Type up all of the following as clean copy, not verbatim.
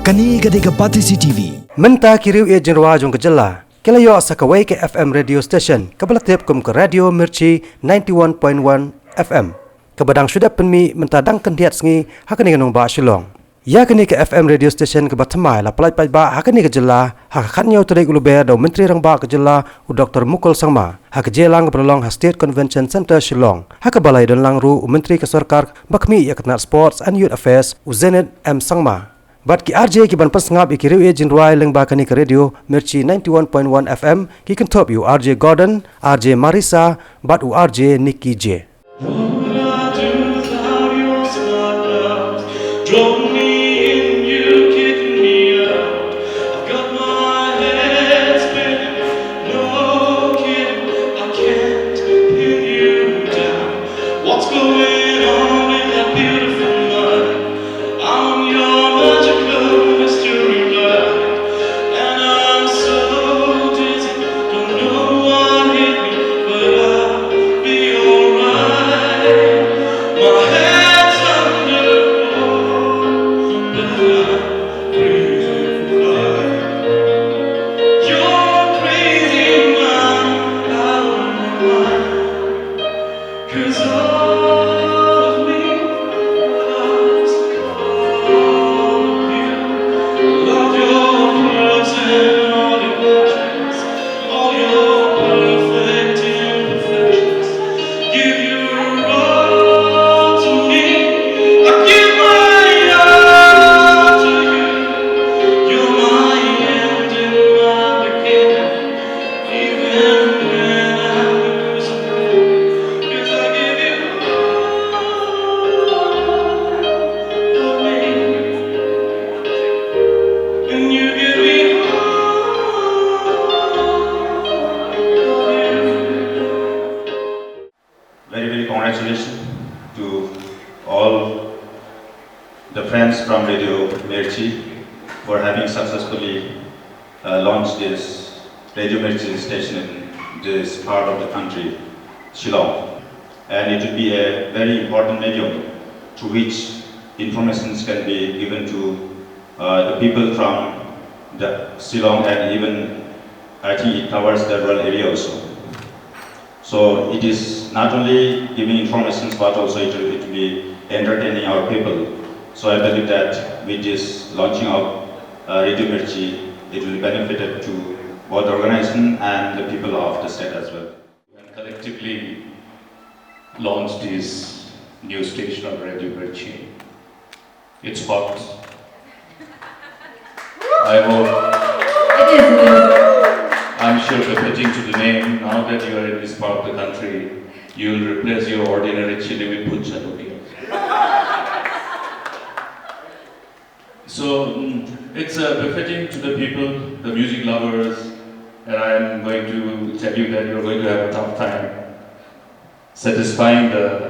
Kani gadega Pati CTV. Menta kiriu e jenwa jong kejela. Kelayo sakawai ke FM radio station. Kabalatip kum ke radio Mirchi 91.1 FM. Kabadang sudah penmi menta dang kendiat sengi hakani nganong ba Shillong. Ya kini ke FM radio station ke batamai la palai pai ba hakani kejela hakakan nyau tadi gulube do menteri rang ba kejela u Dr. Mukul Sangma hakajelang berlong ha State Convention Center Shillong hakabalai don langru u menteri ke sarkar bakmi ya ketnat sports and youth affairs u Zenit M Sangma. Bat ki RJ ki ban pasngap ikiriu e jinruai leng bakani ke radio Mirchi 91.1 FM ki kentop yu RJ Gordon, RJ Marisa, bat u RJ Nikki J. Very congratulations to all the friends from Radio Mirchi for having successfully launched this Radio Mirchi station in this part of the country, Shillong. And it will be a very important medium through which informations can be given to the people from the Shillong, and even I think it covers the rural area also. So it is not only giving information, but also it will be entertaining our people. So I believe that with this launching of Radio Mirchi, it will benefit to both the organization and the people of the state as well. And collectively launched this new station of Radio Mirchi. It's hot. I hope. I'm sure befitting to the name, now that you are in this part of the country, you will replace your ordinary chili with punchanuki. So it's befitting to the people, the music lovers, and I am going to tell you that you're going to have a tough time satisfying the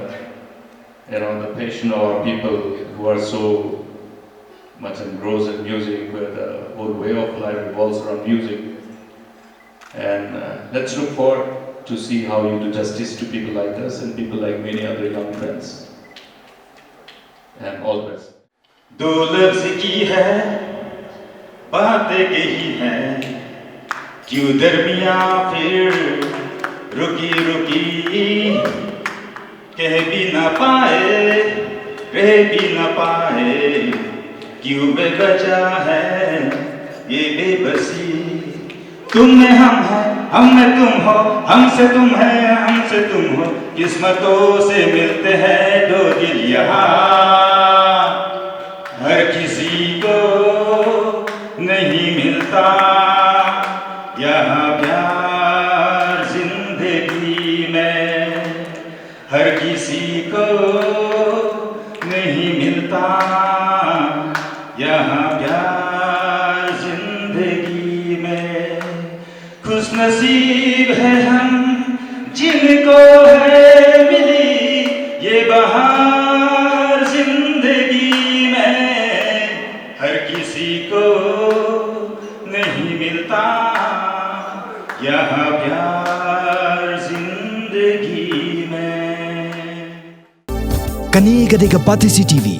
passion of our people who are so much engrossed in music, where the whole way of life revolves around music. And let's look forward to see how you do justice to people like us and people like many other young friends. And all the best. दो लफ्ज की है बातें कही हैं, क्यों दरमिया फिर रुकी रुकी, कह भी न पाए रह भी न पाए, क्यों बेवजह है ये बेबसी। तुम में हम हैं, हम में तुम हो, हमसे तुम है, हमसे तुम हो, किस्मतों से मिलते हैं दो दिल यहाँ। हर किसी को नहीं मिलता यहाँ प्यार जिंदगी में, हर किसी को नहीं मिलता यहाँ प्यार जिंदगी में। खुश नसीब है हम जिनको है मिली ये बहार जिंदगी में, हर किसी को नहीं मिलता यहाँ प्यार जिंदगी में। Kani gadega Pati CTV.